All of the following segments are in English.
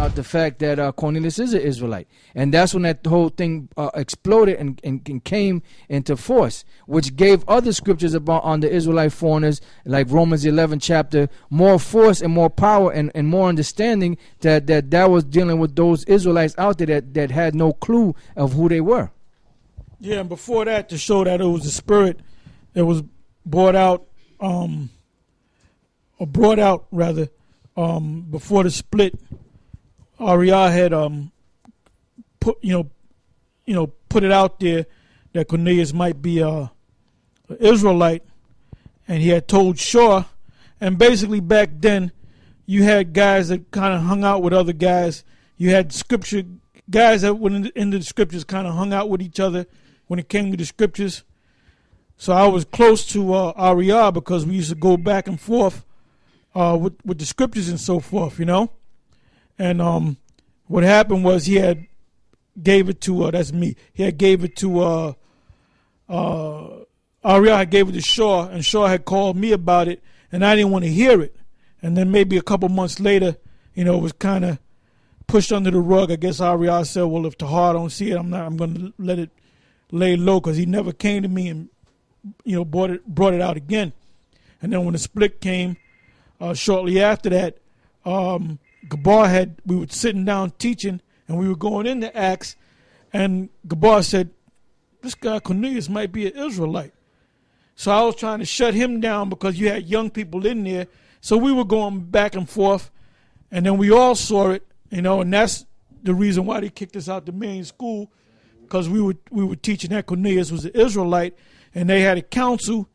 out the fact that Cornelius is an Israelite. And that's when that whole thing exploded and came into force, which gave other scriptures about on the Israelite foreigners, like Romans 11 chapter, more force and more power and more understanding that was dealing with those Israelites out there that had no clue of who they were. Yeah, and before that, to show that it was the Spirit that was brought out, before the split, Ariah had put it out there that Cornelius might be an Israelite, and he had told Shaw, and basically back then you had guys that kind of hung out with other guys. You had scripture guys that went into the scriptures, kind of hung out with each other when it came to the scriptures. So I was close to Ariah because we used to go back and forth with the scriptures and so forth, And what happened was he had gave it to that's me. He had gave it to Ariah had gave it to Shaw, and Shaw had called me about it, and I didn't want to hear it. And then maybe a couple months later, it was kind of pushed under the rug. I guess Ariah said, "Well, if Tahar don't see it, I'm going to let it lay low," because he never came to me and brought it out again. And then when the split came, shortly after that, Gabar we were sitting down teaching, and we were going into Acts, and Gabar said, "This guy Cornelius might be an Israelite." So I was trying to shut him down because you had young people in there. So we were going back and forth, and then we all saw it, and that's the reason why they kicked us out the main school, because we were teaching that Cornelius was an Israelite, and they had a council,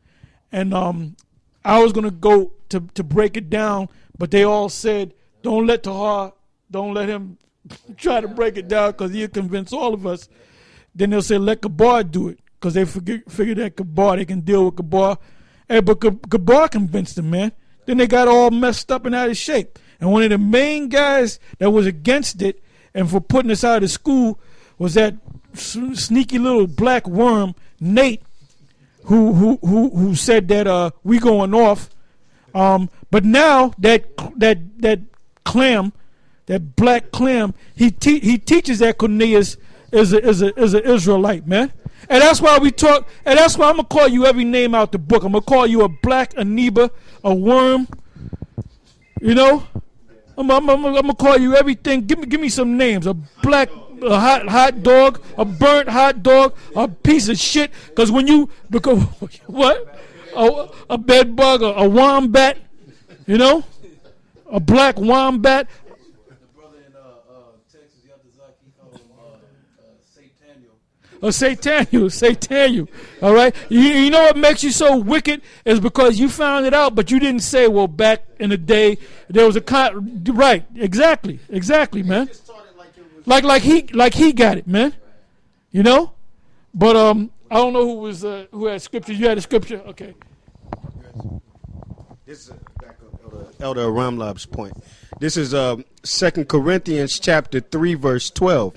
and I was going to go to break it down, but they all said, don't let him try to break it down because he'll convince all of us. Then they'll say, let Gabar do it, because they figured that Gabar, they can deal with Gabar. Hey, but Gabar convinced them, man. Then they got all messed up and out of shape. And one of the main guys that was against it and for putting us out of school was that sneaky little black worm, Nate, who said that we going off. But now that clam, that black clam, he teaches that Cornelius is an Israelite, man. And that's why we talk, and that's why I'm going to call you every name out the book. I'm going to call you a black amoeba, a worm, I'm going to call you everything. Give me some names. A hot dog, a burnt hot dog, a piece of shit. Because what? A bed bug, a wombat, a black wombat. Sataniel. All right. You know what makes you so wicked is because you found it out, but you didn't say, well, back in the day there was a right. Exactly, man. Like he got it, man. But I don't know who had scripture. You had a scripture, okay. This is back up Elder Ramlab's point. This is 2 Corinthians chapter 3 verse 12.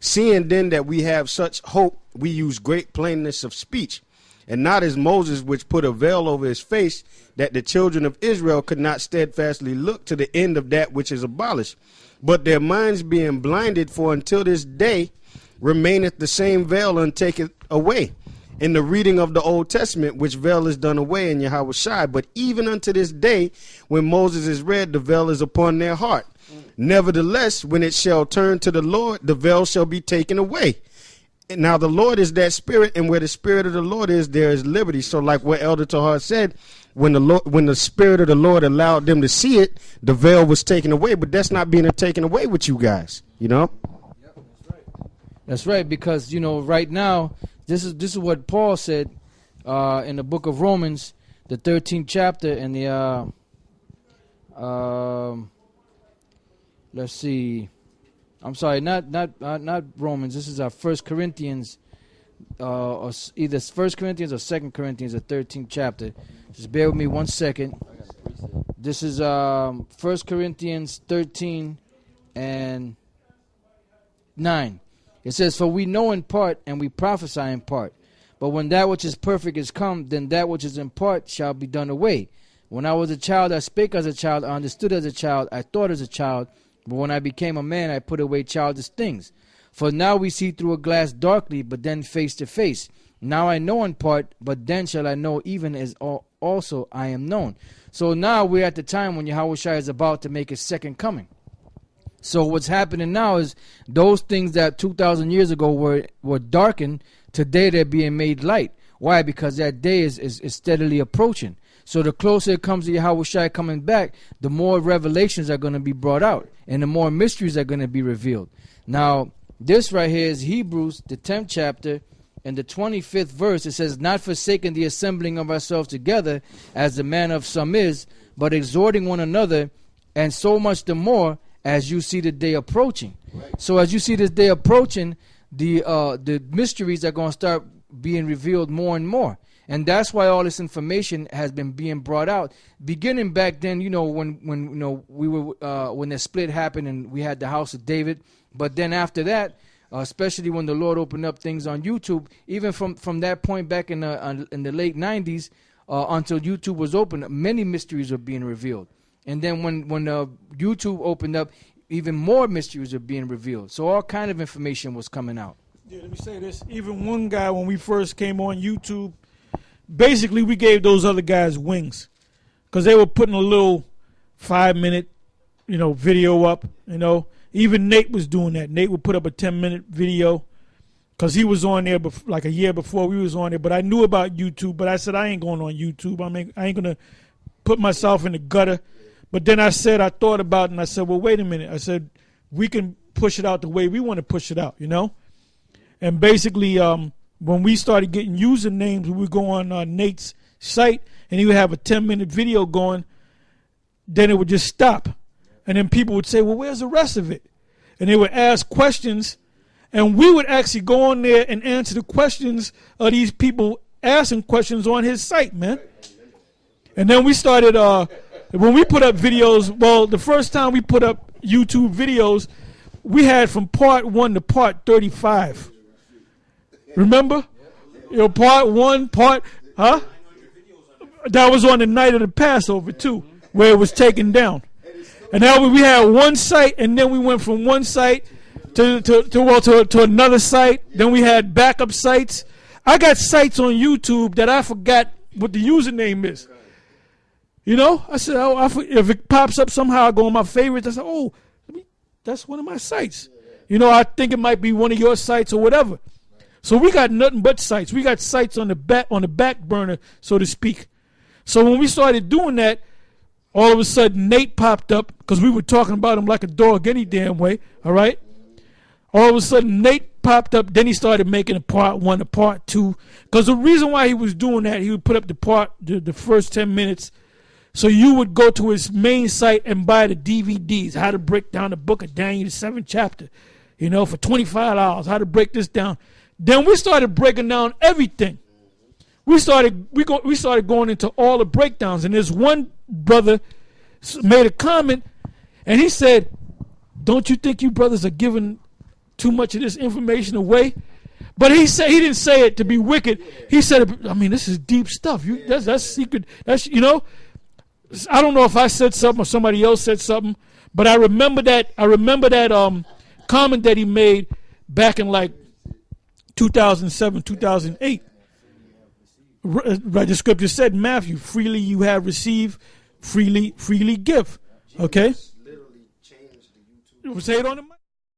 Seeing then that we have such hope, we use great plainness of speech, and not as Moses, which put a veil over his face, that the children of Israel could not steadfastly look to the end of that which is abolished. But their minds being blinded, for until this day remaineth the same veil untaken away. In the reading of the Old Testament, which veil is done away in Yahushua, but even unto this day, when Moses is read, the veil is upon their heart. Nevertheless, when it shall turn to the Lord, the veil shall be taken away. Now the Lord is that Spirit, and where the Spirit of the Lord is, there is liberty. So like what Elder Tahar said, when the Spirit of the Lord allowed them to see it, the veil was taken away. But that's not being taken away with you guys, Yep, that's right. That's right, because right now this is what Paul said in the book of Romans, the 13th chapter, and the let's see. I'm sorry, not Romans. This is our 1 Corinthians, or either 1 Corinthians or 2 Corinthians, the 13th chapter. Just bear with me 1 second. This is 1 Corinthians 13 and 9. It says, "For we know in part, and we prophesy in part. But when that which is perfect is come, then that which is in part shall be done away. When I was a child, I spake as a child, I understood as a child, I thought as a child, But when I became a man, I put away childish things. For now we see through a glass darkly, but then face to face. Now I know in part, but then shall I know even as also I am known. So now we're at the time when Yahushua is about to make his second coming. So what's happening now is those things that 2,000 years ago were darkened, today they're being made light. Why? Because that day is steadily approaching. So the closer it comes to Yahushua coming back, the more revelations are going to be brought out, and the more mysteries are going to be revealed. Now, this right here is Hebrews, the 10th chapter, and the 25th verse. It says, not forsaking the assembling of ourselves together, as the manner of some is, but exhorting one another, and so much the more as you see the day approaching. Right. So as you see this day approaching, the mysteries are going to start being revealed more and more. And that's why all this information has been being brought out. Beginning back then, when we were when the split happened and we had the house of David. But then after that, especially when the Lord opened up things on YouTube, even from that point back in the late 90s until YouTube was open, many mysteries were being revealed. And then when YouTube opened up, even more mysteries were being revealed. So all kind of information was coming out. Yeah, let me say this. Even one guy, when we first came on YouTube, basically we gave those other guys wings because they were putting a little 5-minute, video up. Even Nate was doing that. Nate would put up a 10-minute video because he was on there like a year before we was on there. But I knew about YouTube, but I said I ain't going on YouTube. I ain't gonna put myself in the gutter. But then I thought about it, and I said, well, wait a minute. I said, we can push it out the way we want to push it out, And basically, when we started getting usernames, we would go on Nate's site, and he would have a 10-minute video going. Then it would just stop. And then people would say, well, where's the rest of it? And they would ask questions, and we would actually go on there and answer the questions of these people asking questions on his site, man. And then we started, when we put up videos, well, the first time we put up YouTube videos, we had from part 1 to part 35. Remember? Part 1, huh? That was on the night of the Passover, too, where it was taken down. And now we had one site, and then we went from one site to another site. Then we had backup sites. I got sites on YouTube that I forgot what the username is. I said, if it pops up somehow, I go on my favorites. I said, that's one of my sites. I think it might be one of your sites or whatever. So we got nothing but sites. We got sites on the back burner, so to speak. So when we started doing that, all of a sudden Nate popped up because we were talking about him like a dog any damn way. All right. All of a sudden Nate popped up. Then he started making a part 1, a part 2. Because the reason why he was doing that, he would put up the first 10 minutes. So you would go to his main site and buy the DVDs, how to break down the book of Daniel, the 7th chapter, for $25, how to break this down. Then we started breaking down everything. We started going into all the breakdowns. And this one brother made a comment, and he said, don't you think you brothers are giving too much of this information away? But he didn't say it to be wicked. He said, this is deep stuff. That's secret. That's, I don't know if I said something or somebody else said something, but I remember that comment that he made back in like 2007, 2008. Right, the scripture said, Matthew, freely you have received, freely give. Okay? Say it on the mic.